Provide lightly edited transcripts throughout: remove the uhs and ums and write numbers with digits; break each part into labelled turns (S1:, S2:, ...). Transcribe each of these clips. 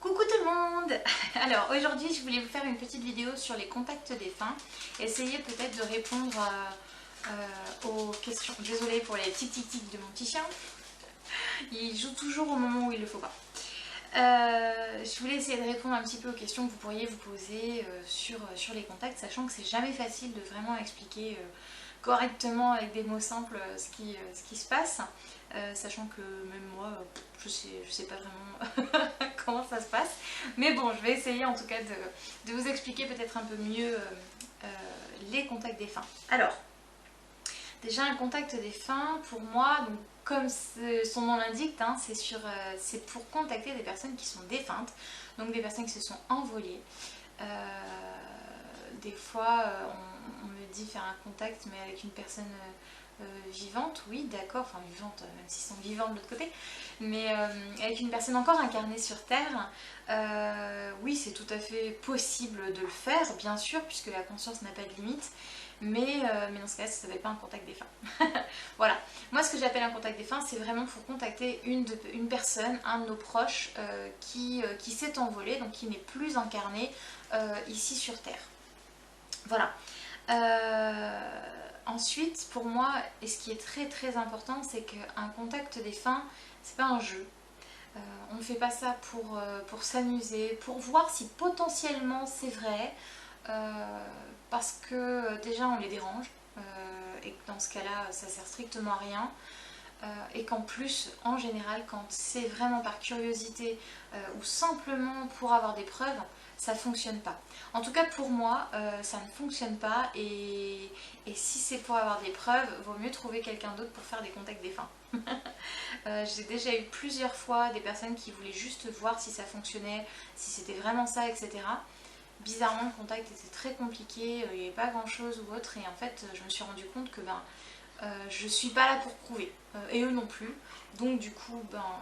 S1: Coucou tout le monde. Alors aujourd'hui je voulais vous faire une petite vidéo sur les contacts défunts. Essayer peut-être de répondre aux questions. Désolée pour les petits tic-tic de mon petit chien. Il joue toujours au moment où il ne le faut pas. Je voulais essayer de répondre un petit peu aux questions que vous pourriez vous poser sur les contacts, sachant que c'est jamais facile de vraiment expliquer correctement avec des mots simples ce qui se passe, sachant que même moi je sais pas vraiment comment ça se passe, mais bon, je vais essayer en tout cas de vous expliquer peut-être un peu mieux les contacts défunts. Alors, déjà un contact défunt pour moi, donc, comme son nom l'indique, hein, c'est pour contacter des personnes qui sont défuntes, donc des personnes qui se sont envolées. Des fois on me dit faire un contact mais avec une personne vivante, oui d'accord, enfin vivante même s'ils sont vivants de l'autre côté, mais avec une personne encore incarnée sur Terre, oui c'est tout à fait possible de le faire bien sûr puisque la conscience n'a pas de limite, mais dans ce cas-là ça ne s'appelle pas un contact défunt. Voilà, moi ce que j'appelle un contact défunt c'est vraiment pour contacter une personne, un de nos proches qui s'est envolé, donc qui n'est plus incarné ici sur Terre. Voilà. Ensuite, pour moi, et ce qui est très très important, c'est qu'un contact défunt, c'est pas un jeu. On ne fait pas ça pour s'amuser, pour voir si potentiellement c'est vrai, parce que déjà on les dérange, et que dans ce cas-là, ça sert strictement à rien. Et qu'en plus, en général, quand c'est vraiment par curiosité ou simplement pour avoir des preuves, ça ne fonctionne pas. En tout cas pour moi, ça ne fonctionne pas et si c'est pour avoir des preuves, vaut mieux trouver quelqu'un d'autre pour faire des contacts défunts. J'ai déjà eu plusieurs fois des personnes qui voulaient juste voir si ça fonctionnait, si c'était vraiment ça, etc. Bizarrement, le contact était très compliqué, il n'y avait pas grand chose ou autre, et en fait, je me suis rendu compte que je suis pas là pour prouver, et eux non plus. Donc du coup,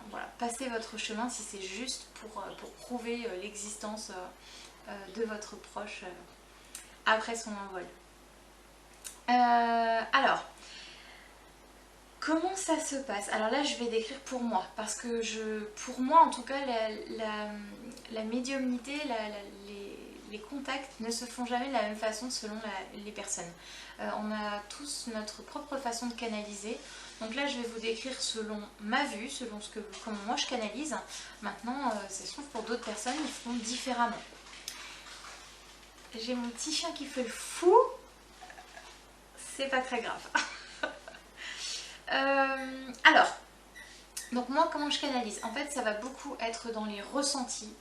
S1: voilà, passez votre chemin si c'est juste pour prouver l'existence de votre proche après son envol. Alors, comment ça se passe? Alors là, je vais décrire pour moi, parce que pour moi en tout cas, la médiumnité, les contacts ne se font jamais de la même façon selon les personnes. On a tous notre propre façon de canaliser. Donc là, je vais vous décrire selon ma vue, selon comment moi je canalise. Maintenant, ça se trouve pour d'autres personnes, ils font différemment. J'ai mon petit chien qui fait le fou. C'est pas très grave. Alors, donc moi, comment je canalise? En fait, ça va beaucoup être dans les ressentis.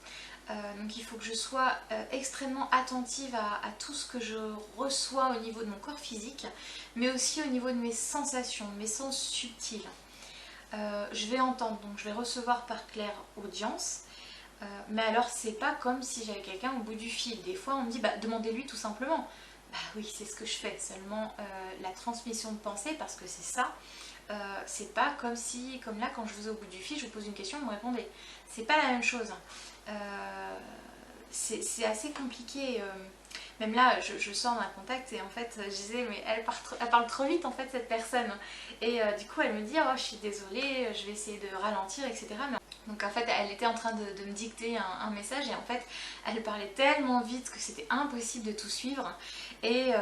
S1: Donc il faut que je sois extrêmement attentive à tout ce que je reçois au niveau de mon corps physique, mais aussi au niveau de mes sensations, mes sens subtils. Je vais entendre, donc je vais recevoir par claire audience, mais alors c'est pas comme si j'avais quelqu'un au bout du fil. Des fois on me dit demandez-lui tout simplement. Bah oui, c'est ce que je fais, seulement la transmission de pensée, parce que c'est ça. C'est pas comme là quand je vous ai au bout du fil, je vous pose une question, vous me répondez. C'est pas la même chose. C'est assez compliqué. Même là, je sors d'un contact et en fait, je disais, mais elle parle trop vite en fait, cette personne. Et du coup, elle me dit, oh, je suis désolée, je vais essayer de ralentir, etc. Mais, donc en fait, elle était en train de me dicter un message et en fait, elle parlait tellement vite que c'était impossible de tout suivre. Et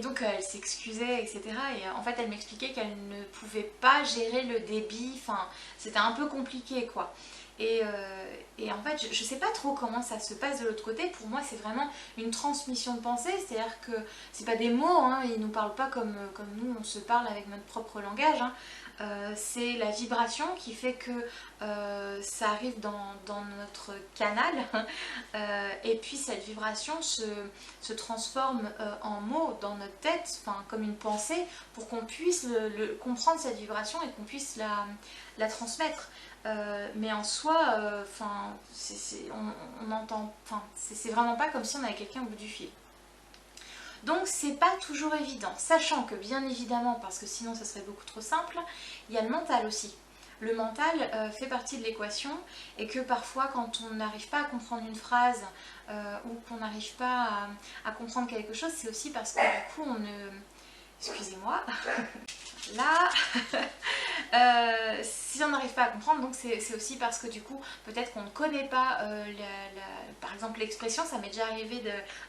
S1: donc elle s'excusait, etc. Et en fait elle m'expliquait qu'elle ne pouvait pas gérer le débit, enfin c'était un peu compliqué quoi. Et en fait je sais pas trop comment ça se passe de l'autre côté. Pour moi c'est vraiment une transmission de pensée, c'est-à-dire que c'est pas des mots, hein, ils nous parlent pas comme nous on se parle avec notre propre langage, hein. C'est la vibration qui fait que ça arrive dans notre canal et puis cette vibration se transforme en mots dans notre tête, comme une pensée, pour qu'on puisse comprendre cette vibration et qu'on puisse la transmettre. Mais en soi, on entend, c'est vraiment pas comme si on avait quelqu'un au bout du fil. Donc c'est pas toujours évident, sachant que bien évidemment, parce que sinon ça serait beaucoup trop simple, il y a le mental aussi. Le mental fait partie de l'équation et que parfois quand on n'arrive pas à comprendre une phrase ou qu'on n'arrive pas à comprendre quelque chose, c'est aussi parce que du coup on ne... Excusez-moi. là. Si on n'arrive pas à comprendre, donc c'est aussi parce que du coup peut-être qu'on ne connaît pas par exemple l'expression. Ça m'est déjà arrivé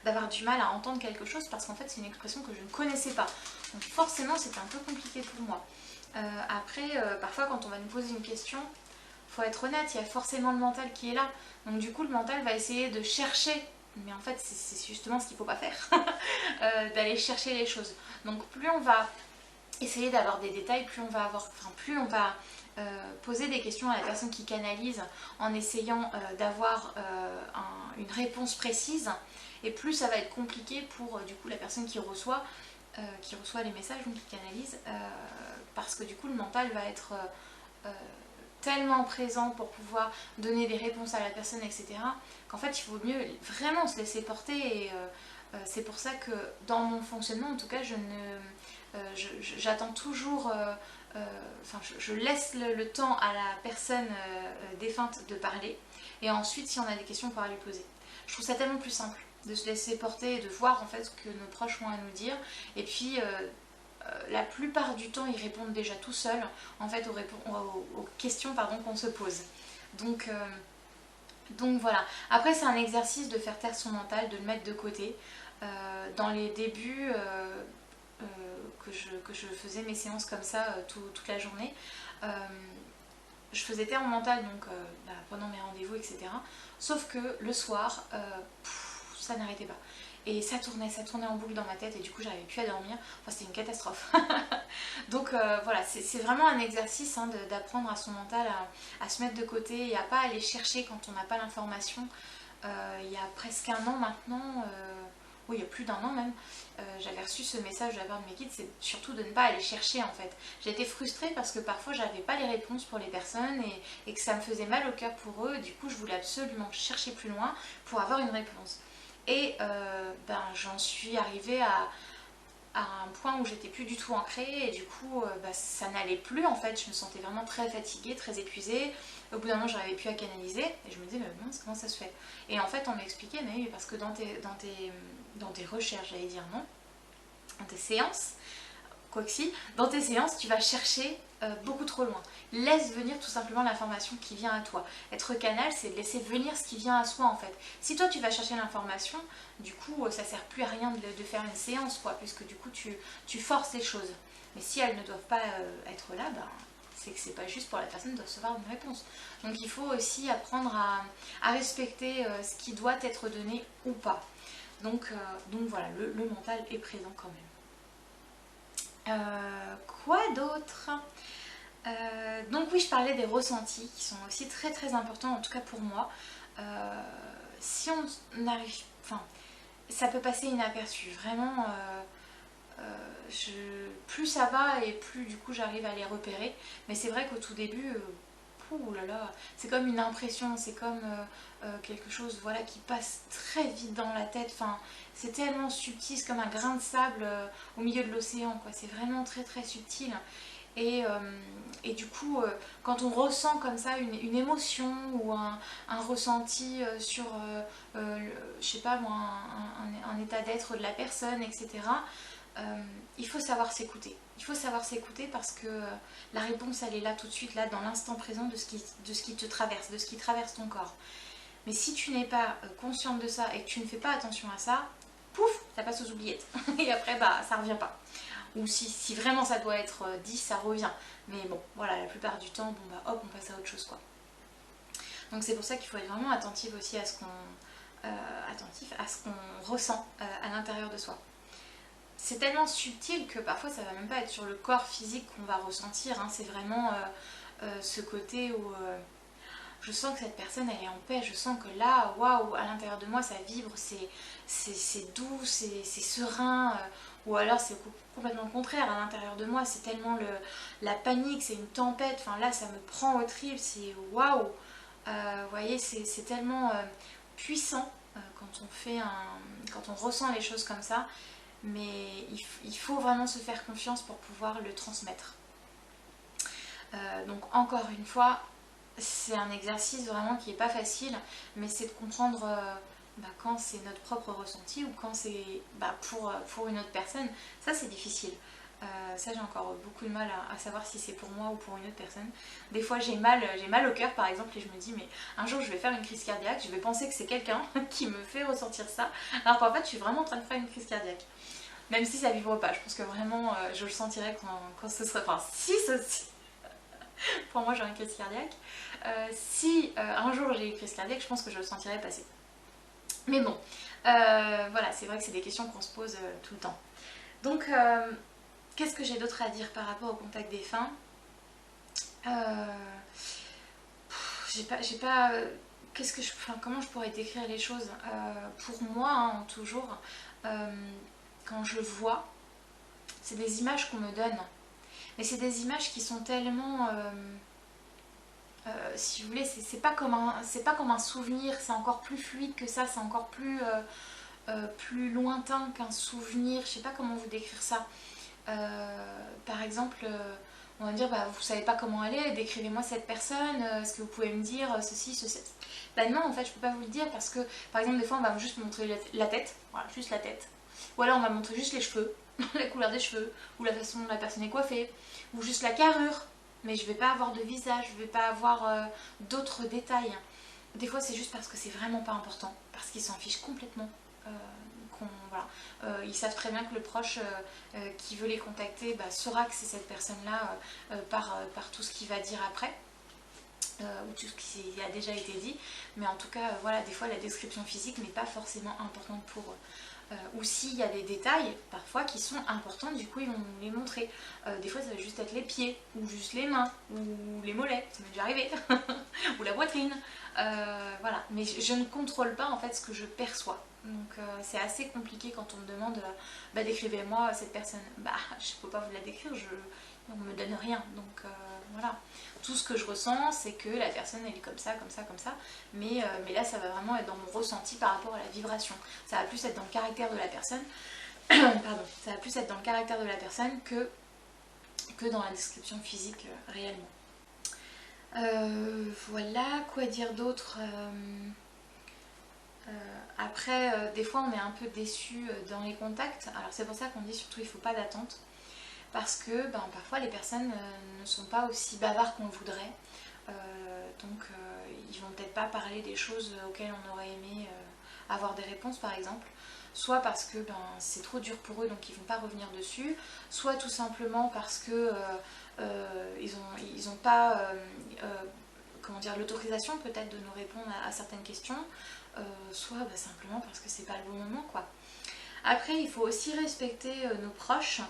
S1: d'avoir du mal à entendre quelque chose parce qu'en fait c'est une expression que je ne connaissais pas, donc forcément c'était un peu compliqué pour moi. Après parfois quand on va nous poser une question, faut être honnête, il y a forcément le mental qui est là, donc du coup le mental va essayer de chercher, mais en fait c'est justement ce qu'il ne faut pas faire. D'aller chercher les choses. Donc plus on va essayer d'avoir des détails, plus on va avoir, enfin plus on va poser des questions à la personne qui canalise en essayant d'avoir une réponse précise, et plus ça va être compliqué pour du coup la personne qui reçoit les messages, donc qui canalise, parce que du coup le mental va être tellement présent pour pouvoir donner des réponses à la personne, etc., qu'en fait il faut mieux vraiment se laisser porter. Et c'est pour ça que dans mon fonctionnement en tout cas j'attends toujours, je laisse le temps à la personne défunte de parler, et ensuite si on a des questions on pourra lui poser. Je trouve ça tellement plus simple de se laisser porter et de voir en fait ce que nos proches ont à nous dire, et puis la plupart du temps ils répondent déjà tout seuls en fait aux questions qu'on se pose. Donc voilà. Après c'est un exercice de faire taire son mental, de le mettre de côté. Dans les débuts que je faisais mes séances comme ça toute la journée, je faisais taire mon mental donc pendant mes rendez-vous, etc. Sauf que le soir, ça n'arrêtait pas. Et ça tournait en boucle dans ma tête, et du coup j'arrivais plus à dormir. Enfin c'était une catastrophe. Donc voilà, c'est vraiment un exercice d'apprendre à son mental à se mettre de côté et à pas aller chercher quand on n'a pas l'information. Il y a presque un an maintenant, oui il y a plus d'un an même, j'avais reçu ce message de la part de mes guides, c'est surtout de ne pas aller chercher en fait. J'étais frustrée parce que parfois j'avais pas les réponses pour les personnes, et que ça me faisait mal au cœur pour eux. Du coup je voulais absolument chercher plus loin pour avoir une réponse. Et j'en suis arrivée à un point où j'étais plus du tout ancrée, et du coup ça n'allait plus en fait. Je me sentais vraiment très fatiguée, très épuisée. Au bout d'un moment j'arrivais plus à canaliser, et je me disais mais mince, comment ça se fait? Et en fait on m'expliquait mais oui, parce que dans tes recherches, j'allais dire non, dans tes séances, quoi que si, dans tes séances, tu vas chercher beaucoup trop loin. Laisse venir tout simplement l'information qui vient à toi. Être canal, c'est de laisser venir ce qui vient à soi en fait. Si toi tu vas chercher l'information, du coup ça sert plus à rien de faire une séance, quoi, puisque du coup tu forces les choses. Mais si elles ne doivent pas être là, c'est que c'est pas juste pour la personne de recevoir une réponse. Donc il faut aussi apprendre à respecter ce qui doit être donné ou pas. Donc voilà, le mental est présent quand même. Quoi d'autre? Donc oui, je parlais des ressentis qui sont aussi très très importants, en tout cas pour moi. Si on arrive, enfin, ça peut passer inaperçu, vraiment. Plus ça va et plus du coup j'arrive à les repérer. Mais c'est vrai qu'au tout début, ouh là là, c'est comme une impression, c'est comme quelque chose, voilà, qui passe très vite dans la tête. Enfin, c'est tellement subtil, c'est comme un grain de sable au milieu de l'océan, quoi. C'est vraiment très très subtil. Et du coup, quand on ressent comme ça une émotion ou un ressenti sur, je sais pas moi, un état d'être de la personne, etc., il faut savoir s'écouter. Il faut savoir s'écouter parce que la réponse, elle est là tout de suite, là, dans l'instant présent de ce qui te traverse, de ce qui traverse ton corps. Mais si tu n'es pas consciente de ça et que tu ne fais pas attention à ça, pouf, ça passe aux oubliettes. Et après, ça revient pas. Ou si vraiment ça doit être dit, ça revient. Mais bon, voilà, la plupart du temps, hop, on passe à autre chose, quoi. Donc c'est pour ça qu'il faut être vraiment attentif aussi à ce qu'on ressent à l'intérieur de soi. C'est tellement subtil que parfois ça va même pas être sur le corps physique qu'on va ressentir, hein. C'est vraiment ce côté où je sens que cette personne elle est en paix, je sens que là, waouh, à l'intérieur de moi ça vibre, c'est doux, c'est serein, ou alors c'est complètement le contraire, à l'intérieur de moi c'est tellement la panique, c'est une tempête, enfin là ça me prend au tripes, c'est waouh, vous voyez, c'est tellement puissant quand on ressent les choses comme ça. Mais il faut vraiment se faire confiance pour pouvoir le transmettre. Donc encore une fois, c'est un exercice vraiment qui n'est pas facile, mais c'est de comprendre quand c'est notre propre ressenti ou quand c'est pour une autre personne. Ça c'est difficile. Ça j'ai encore beaucoup de mal à savoir si c'est pour moi ou pour une autre personne. Des fois j'ai mal au cœur par exemple et je me dis mais un jour je vais faire une crise cardiaque, je vais penser que c'est quelqu'un qui me fait ressentir ça alors qu'en fait je suis vraiment en train de faire une crise cardiaque. Même si ça vibre pas, je pense que vraiment je le sentirais quand ce serait... Enfin si ceci... pour moi j'aurais une crise cardiaque. Si un jour j'ai une crise cardiaque, je pense que je le sentirais passer. Mais bon, voilà, c'est vrai que c'est des questions qu'on se pose tout le temps. Donc, qu'est-ce que j'ai d'autre à dire par rapport au contact défunt? J'ai pas qu'est-ce que comment je pourrais décrire les choses? Pour moi, hein, toujours, quand je vois, c'est des images qu'on me donne. Mais c'est des images qui sont tellement... si vous voulez, c'est pas comme un souvenir, c'est encore plus fluide que ça, c'est encore plus lointain qu'un souvenir, je sais pas comment vous décrire ça. Par exemple, on va me dire, bah, vous savez pas comment elle est, décrivez-moi cette personne, est-ce que vous pouvez me dire ceci, ceci? Bah non, en fait, je peux pas vous le dire parce que, par exemple, des fois, on va juste me montrer la tête, voilà, juste la tête. Ou alors, on va me montrer juste les cheveux, la couleur des cheveux, ou la façon dont la personne est coiffée, ou juste la carrure. Mais je vais pas avoir de visage, je vais pas avoir d'autres détails. Des fois, c'est juste parce que c'est vraiment pas important, parce qu'ils s'en fichent complètement. Voilà. Ils savent très bien que le proche qui veut les contacter saura que c'est cette personne-là par tout ce qu'il va dire après. Ou tout ce qui a déjà été dit, mais en tout cas, voilà, des fois la description physique n'est pas forcément importante pour eux. Ou s'il y a des détails parfois qui sont importants, du coup ils vont nous les montrer. Des fois ça va juste être les pieds, ou juste les mains, ou les mollets, ça m'est déjà arrivé, ou la poitrine. Voilà, mais je ne contrôle pas en fait ce que je perçois. Donc c'est assez compliqué quand on me demande décrivez-moi cette personne. Bah je peux pas vous la décrire, on me donne rien. Donc voilà. Tout ce que je ressens, c'est que la personne elle est comme ça, comme ça, comme ça. Mais là, ça va vraiment être dans mon ressenti par rapport à la vibration. Ça va plus être dans le caractère de la personne. Pardon. Ça va plus être dans le caractère de la personne que dans la description physique réellement. Voilà, quoi dire d'autre? Après, des fois, on est un peu déçu dans les contacts. Alors c'est pour ça qu'on dit surtout il ne faut pas d'attente. Parce que parfois les personnes ne sont pas aussi bavards qu'on le voudrait. Donc ils vont peut-être pas parler des choses auxquelles on aurait aimé avoir des réponses par exemple. Soit parce que c'est trop dur pour eux donc ils vont pas revenir dessus. Soit tout simplement parce que ils ont pas comment dire, l'autorisation peut-être de nous répondre à certaines questions. Soit simplement parce que c'est pas le bon moment quoi. Après, il faut aussi respecter nos proches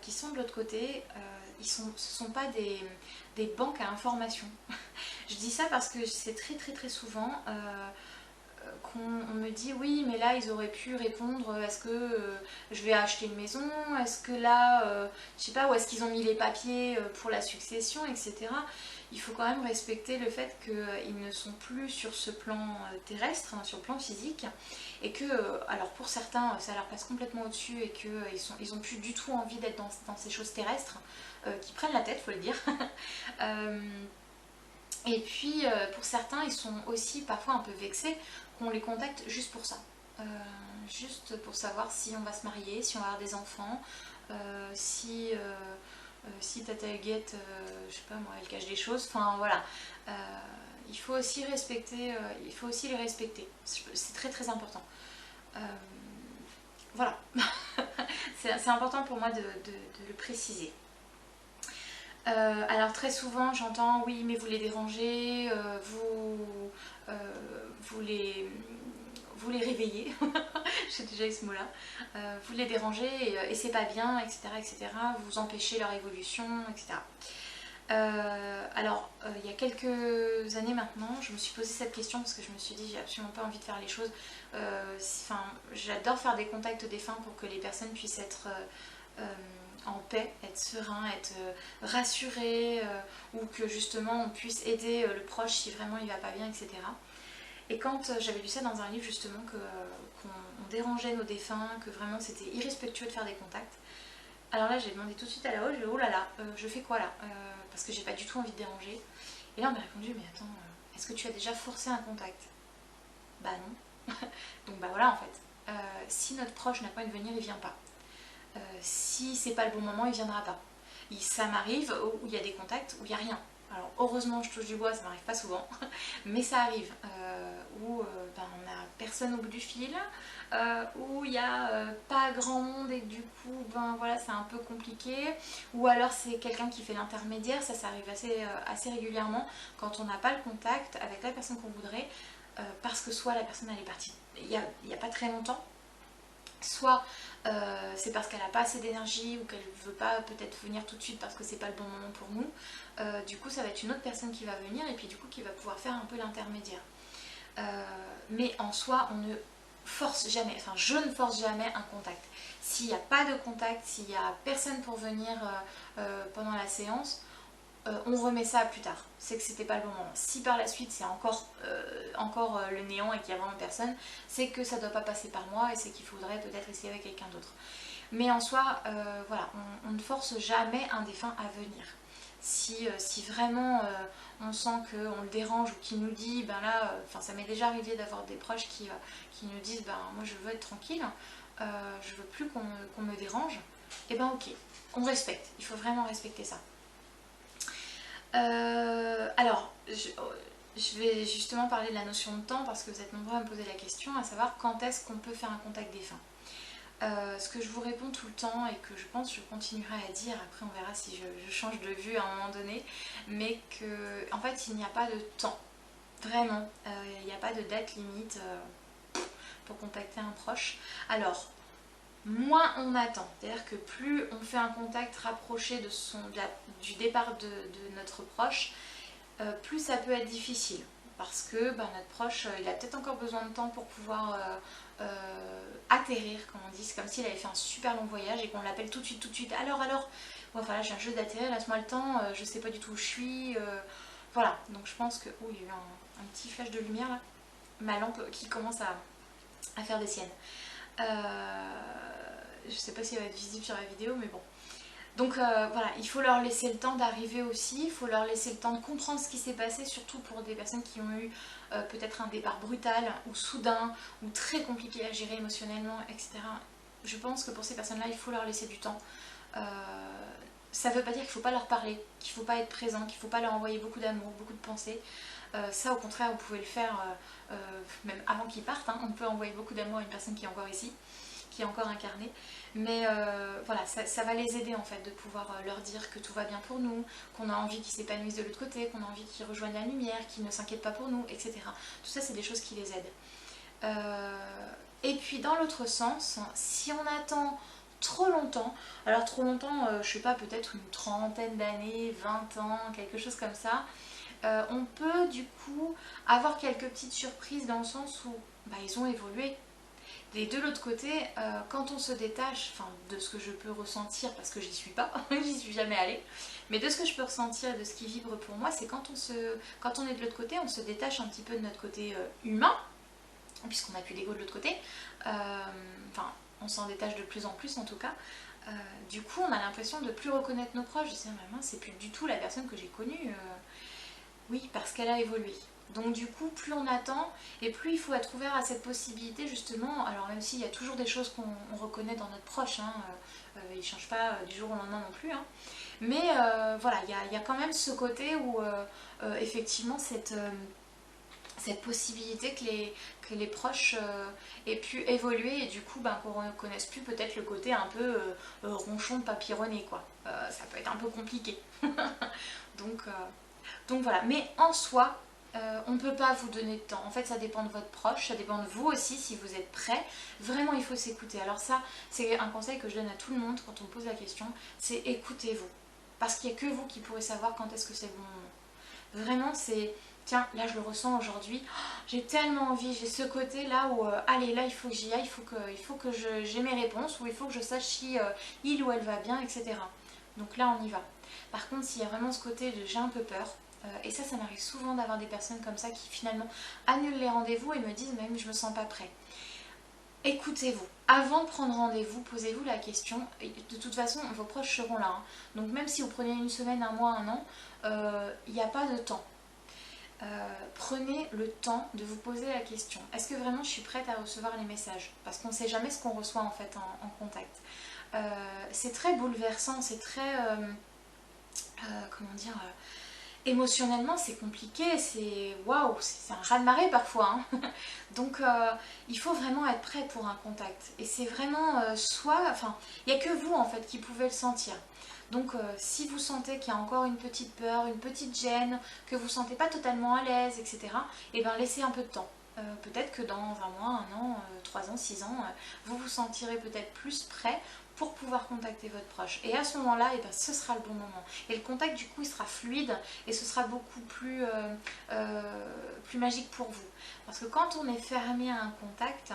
S1: qui sont de l'autre côté. Ce ne sont pas des banques à informations. Je dis ça parce que c'est très très très souvent qu'on me dit oui mais là ils auraient pu répondre est-ce que je vais acheter une maison, est-ce que là je sais pas où est-ce qu'ils ont mis les papiers pour la succession, etc. Il faut quand même respecter le fait qu'ils ne sont plus sur ce plan terrestre, sur le plan physique, et que, alors pour certains, ça leur passe complètement au-dessus et qu'ils n'ont plus du tout envie d'être dans ces choses terrestres, qui prennent la tête, faut le dire. Et puis pour certains, ils sont aussi parfois un peu vexés qu'on les contacte juste pour ça. Juste pour savoir si on va se marier, si on va avoir des enfants, si Tata Huguette, je sais pas moi, elle cache des choses, enfin voilà. Il faut aussi respecter, il faut aussi les respecter. C'est très très important. Voilà. C'est important pour moi de le préciser. Alors très souvent j'entends oui mais vous les dérangez, vous les réveillez, j'ai déjà eu ce mot là, vous les dérangez et c'est pas bien, etc., etc., vous empêchez leur évolution, etc. Alors il y a quelques années maintenant je me suis posé cette question parce que je me suis dit j'ai absolument pas envie de faire les choses, j'adore faire des contacts défunts pour que les personnes puissent être en paix, être serein, être rassuré, ou que justement on puisse aider le proche si vraiment il va pas bien, etc. Et quand j'avais lu ça dans un livre justement qu'on dérangeait nos défunts, que vraiment c'était irrespectueux de faire des contacts, alors là j'ai demandé tout de suite à la haut, je lui ai dit oh là là, je fais quoi là, parce que j'ai pas du tout envie de déranger. Et là on m'a répondu mais attends, est-ce que tu as déjà forcé un contact? Bah non. Donc bah voilà en fait, si notre proche n'a pas envie de venir, il vient pas. Si c'est pas le bon moment, il viendra pas. Ça m'arrive où il y a des contacts où il n'y a rien. Alors heureusement je touche du bois, ça m'arrive pas souvent, mais ça arrive, où ben, on n'a personne au bout du fil, où il n'y a pas grand monde et que du coup ben, voilà, c'est un peu compliqué, ou alors c'est quelqu'un qui fait l'intermédiaire, ça arrive assez régulièrement quand on n'a pas le contact avec la personne qu'on voudrait, parce que soit la personne elle est partie il n'y a pas très longtemps, soit c'est parce qu'elle n'a pas assez d'énergie ou qu'elle ne veut pas peut-être venir tout de suite parce que c'est pas le bon moment pour nous. Du coup ça va être une autre personne qui va venir et puis du coup qui va pouvoir faire un peu l'intermédiaire. Mais en soi on ne force jamais, enfin je ne force jamais un contact. S'il n'y a pas de contact, s'il n'y a personne pour venir pendant la séance, on remet ça à plus tard. C'est que c'était pas le bon moment. Si par la suite c'est encore le néant et qu'il y a vraiment personne, c'est que ça doit pas passer par moi et c'est qu'il faudrait peut-être essayer avec quelqu'un d'autre. Mais en soi, voilà, on ne force jamais un défunt à venir. Si vraiment on sent qu'on le dérange ou qu'il nous dit, ben là, ça m'est déjà arrivé d'avoir des proches qui nous disent, ben moi je veux être tranquille, je veux plus qu'on me dérange, et ben ok, on respecte, il faut vraiment respecter ça. Alors, je vais justement parler de la notion de temps parce que vous êtes nombreux à me poser la question, à savoir quand est-ce qu'on peut faire un contact défunt. Ce que je vous réponds tout le temps et que je pense que je continuerai à dire, après on verra si je change de vue à un moment donné, mais que en fait il n'y a pas de temps, vraiment, il n'y a pas de date limite pour contacter un proche. Alors, moins on attend, c'est-à-dire que plus on fait un contact rapproché du départ de notre proche, plus ça peut être difficile. Parce que notre proche, il a peut-être encore besoin de temps pour pouvoir atterrir, comme on dit. C'est comme s'il avait fait un super long voyage et qu'on l'appelle tout de suite. Alors, ouais, enfin là j'ai un jeu d'atterrir, laisse-moi le temps, je sais pas du tout où je suis. Voilà, donc je pense que... Oh, il y a eu un petit flash de lumière là. Ma lampe qui commence à faire des siennes. Je sais pas si elle va être visible sur la vidéo, mais bon. Donc voilà, il faut leur laisser le temps d'arriver aussi, il faut leur laisser le temps de comprendre ce qui s'est passé, surtout pour des personnes qui ont eu peut-être un départ brutal ou soudain ou très compliqué à gérer émotionnellement, etc. Je pense que pour ces personnes-là, il faut leur laisser du temps. Ça ne veut pas dire qu'il ne faut pas leur parler, qu'il ne faut pas être présent, qu'il ne faut pas leur envoyer beaucoup d'amour, beaucoup de pensées. Ça au contraire, vous pouvez le faire même avant qu'ils partent, hein. On peut envoyer beaucoup d'amour à une personne qui est encore ici, qui est encore incarnée. Mais voilà, ça va les aider en fait de pouvoir leur dire que tout va bien pour nous, qu'on a envie qu'ils s'épanouissent de l'autre côté, qu'on a envie qu'ils rejoignent la lumière, qu'ils ne s'inquiètent pas pour nous, etc. Tout ça c'est des choses qui les aident. Et puis dans l'autre sens, si on attend trop longtemps, alors trop longtemps, je sais pas, peut-être une trentaine d'années, 20 ans, quelque chose comme ça, on peut du coup avoir quelques petites surprises dans le sens où ils ont évolué. Et de l'autre côté, quand on se détache, enfin de ce que je peux ressentir, parce que j'y suis pas, j'y suis jamais allée, mais de ce que je peux ressentir et de ce qui vibre pour moi, c'est quand on est de l'autre côté, on se détache un petit peu de notre côté humain, puisqu'on n'a plus d'ego de l'autre côté, enfin on s'en détache de plus en plus en tout cas. Du coup on a l'impression de plus reconnaître nos proches, je sais maman, c'est plus du tout la personne que j'ai connue, oui parce qu'elle a évolué. Donc du coup, plus on attend et plus il faut être ouvert à cette possibilité justement. Alors même s'il y a toujours des choses qu'on reconnaît dans notre proche, hein, il ne change pas du jour au lendemain non plus. Hein. Mais voilà, il y a quand même ce côté où effectivement cette possibilité que les proches aient pu évoluer et du coup qu'on ne reconnaisse plus peut-être le côté un peu ronchon de papillonné quoi. Ça peut être un peu compliqué. donc voilà, mais en soi, on ne peut pas vous donner de temps. En fait, ça dépend de votre proche, ça dépend de vous aussi si vous êtes prêt. Vraiment, il faut s'écouter. Alors ça, c'est un conseil que je donne à tout le monde quand on me pose la question, c'est écoutez-vous. Parce qu'il n'y a que vous qui pourrez savoir quand est-ce que c'est le bon moment. Vraiment, c'est... Tiens, là je le ressens aujourd'hui, j'ai tellement envie, j'ai ce côté là où, allez, là il faut que j'y aille, il faut que j'ai mes réponses, ou il faut que je sache si il ou elle va bien, etc. Donc là on y va. Par contre, s'il y a vraiment ce côté de j'ai un peu peur, et ça m'arrive souvent d'avoir des personnes comme ça qui finalement annulent les rendez-vous et me disent même je me sens pas prêt. Écoutez-vous. Avant de prendre rendez-vous, posez-vous la question. De toute façon, vos proches seront là. Hein. Donc même si vous prenez une semaine, un mois, un an, il n'y a pas de temps. Prenez le temps de vous poser la question. Est-ce que vraiment je suis prête à recevoir les messages? Parce qu'on ne sait jamais ce qu'on reçoit en fait en contact. c'est très bouleversant, c'est très, comment dire, émotionnellement c'est compliqué, c'est waouh, c'est un raz-de-marée parfois, hein. Donc il faut vraiment être prêt pour un contact. Et c'est vraiment enfin, il n'y a que vous en fait qui pouvez le sentir. Donc si vous sentez qu'il y a encore une petite peur, une petite gêne, que vous ne vous sentez pas totalement à l'aise, etc., et bien laissez un peu de temps. Peut-être que dans un mois, un an, 3 ans, 6 ans, vous vous sentirez peut-être plus prêt pour pouvoir contacter votre proche. Et à ce moment-là, et ben, ce sera le bon moment. Et le contact, du coup, il sera fluide et ce sera beaucoup plus magique pour vous. Parce que quand on est fermé à un contact,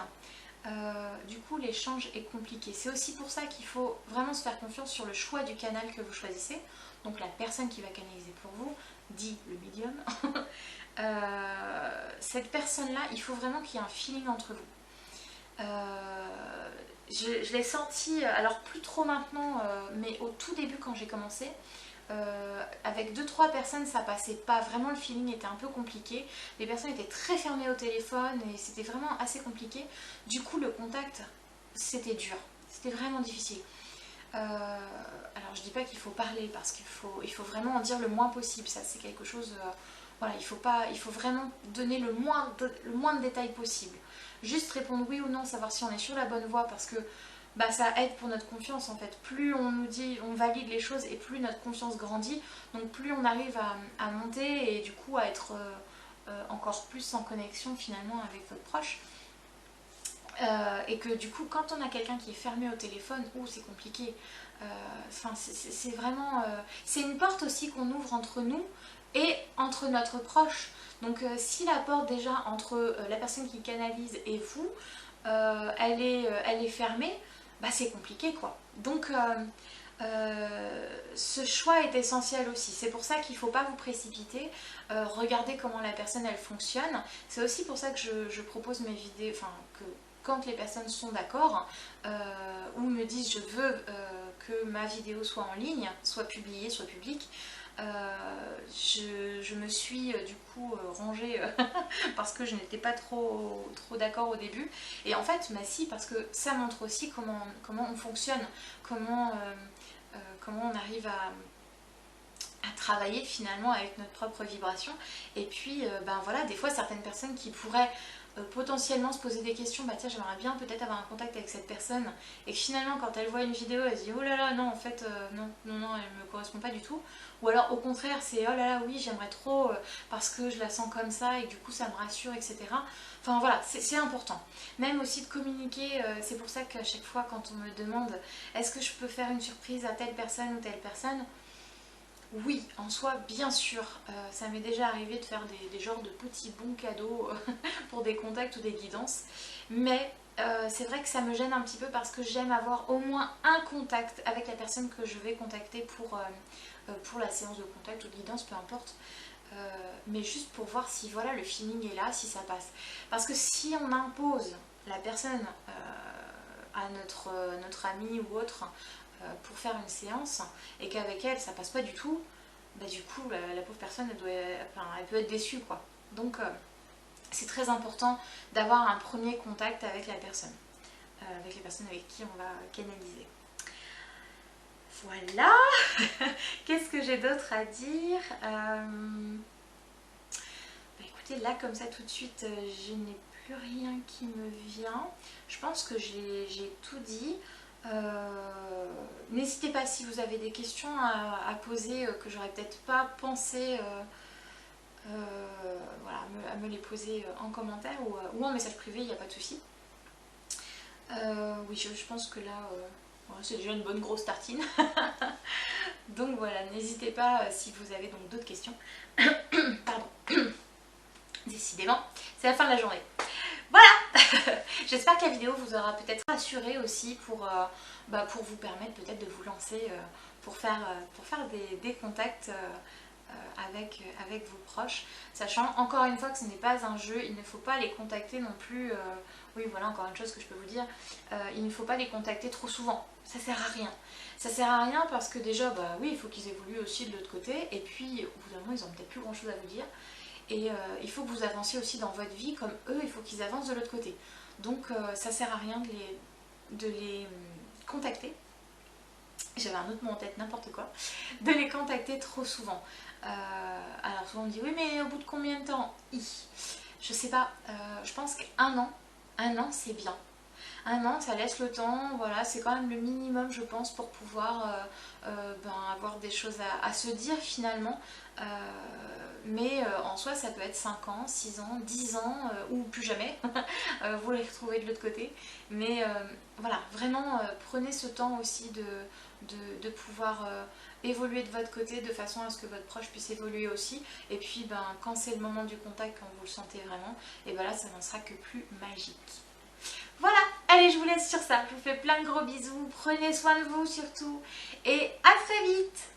S1: du coup l'échange est compliqué. C'est aussi pour ça qu'il faut vraiment se faire confiance sur le choix du canal que vous choisissez. Donc la personne qui va canaliser pour vous, dit le médium. Cette personne-là, il faut vraiment qu'il y ait un feeling entre vous. Je l'ai senti, alors plus trop maintenant, mais au tout début quand j'ai commencé, avec 2-3 personnes ça passait pas, vraiment le feeling était un peu compliqué, les personnes étaient très fermées au téléphone et c'était vraiment assez compliqué, du coup le contact c'était dur, c'était vraiment difficile. Alors je dis pas qu'il faut parler parce il faut vraiment en dire le moins possible, ça c'est quelque chose, voilà, il faut vraiment donner le moins de détails possible, juste répondre oui ou non, savoir si on est sur la bonne voie parce que bah, ça aide pour notre confiance en fait. Plus on nous dit, on valide les choses et plus notre confiance grandit. Donc plus on arrive à monter et du coup à être encore plus en connexion finalement avec votre proche. Et que du coup quand on a quelqu'un qui est fermé au téléphone, c'est compliqué. Enfin c'est vraiment... c'est une porte aussi qu'on ouvre entre nous et entre notre proche. Donc si la porte déjà entre la personne qui canalise et vous, elle est fermée, bah c'est compliqué quoi. Donc ce choix est essentiel aussi. C'est pour ça qu'il ne faut pas vous précipiter. Regardez comment la personne elle fonctionne. C'est aussi pour ça que je propose mes vidéos, enfin que quand les personnes sont d'accord ou me disent je veux que ma vidéo soit en ligne, soit publiée, soit publique, je me suis du coup rangée parce que je n'étais pas trop d'accord au début. Et en fait, bah si, parce que ça montre aussi comment on fonctionne, comment on arrive à travailler finalement avec notre propre vibration. Et puis, ben voilà, des fois, certaines personnes qui pourraient potentiellement se poser des questions, bah tiens, j'aimerais bien peut-être avoir un contact avec cette personne, et que finalement, quand elle voit une vidéo, elle se dit oh là là, non, en fait, non, elle me correspond pas du tout. Ou alors, au contraire, c'est oh là là, oui, j'aimerais trop parce que je la sens comme ça et du coup, ça me rassure, etc. Enfin voilà, c'est important. Même aussi de communiquer, c'est pour ça qu'à chaque fois, quand on me demande est-ce que je peux faire une surprise à telle personne ou telle personne, oui, en soi, bien sûr, ça m'est déjà arrivé de faire des genres de petits bons cadeaux pour des contacts ou des guidances, mais c'est vrai que ça me gêne un petit peu parce que j'aime avoir au moins un contact avec la personne que je vais contacter pour la séance de contact ou de guidance, peu importe, mais juste pour voir si voilà, le feeling est là, si ça passe. Parce que si on impose la personne à notre ami ou autre, pour faire une séance et qu'avec elle ça passe pas du tout, bah du coup la pauvre personne elle peut être déçue quoi. Donc c'est très important d'avoir un premier contact avec la personne, avec les personnes avec qui on va canaliser. Voilà. Qu'est-ce que j'ai d'autre à dire? Bah écoutez, là comme ça tout de suite je n'ai plus rien qui me vient. Je pense que j'ai tout dit. N'hésitez pas si vous avez des questions à poser que j'aurais peut-être pas pensé, voilà, à me les poser en commentaire ou en message privé, il n'y a pas de souci. Oui, je pense que là, voilà, c'est déjà une bonne grosse tartine. Donc voilà, n'hésitez pas si vous avez donc d'autres questions. Pardon. Décidément, c'est la fin de la journée. Voilà. J'espère que la vidéo vous aura peut-être rassuré aussi pour vous permettre peut-être de vous lancer pour faire des contacts avec vos proches, sachant encore une fois que ce n'est pas un jeu, il ne faut pas les contacter non plus, oui voilà encore une chose que je peux vous dire, il ne faut pas les contacter trop souvent, ça sert à rien. Ça sert à rien parce que déjà, bah oui, il faut qu'ils évoluent aussi de l'autre côté, et puis au bout d'un moment ils n'ont peut-être plus grand chose à vous dire. Et il faut que vous avanciez aussi dans votre vie comme eux, il faut qu'ils avancent de l'autre côté. Donc ça sert à rien de les contacter j'avais un autre mot en tête, n'importe quoi, de les contacter trop souvent. Alors souvent on me dit oui mais au bout de combien de temps? Je sais pas, je pense un an c'est bien. Un an, ça laisse le temps, voilà, c'est quand même le minimum, je pense, pour pouvoir avoir des choses à se dire finalement. Mais en soi, ça peut être 5 ans, 6 ans, 10 ans ou plus jamais. Vous les retrouvez de l'autre côté. Mais voilà, vraiment, prenez ce temps aussi de pouvoir évoluer de votre côté de façon à ce que votre proche puisse évoluer aussi. Et puis, quand c'est le moment du contact, quand vous le sentez vraiment, et ben là, ça n'en sera que plus magique. Voilà, allez, je vous laisse sur ça. Je vous fais plein de gros bisous. Prenez soin de vous surtout. Et à très vite!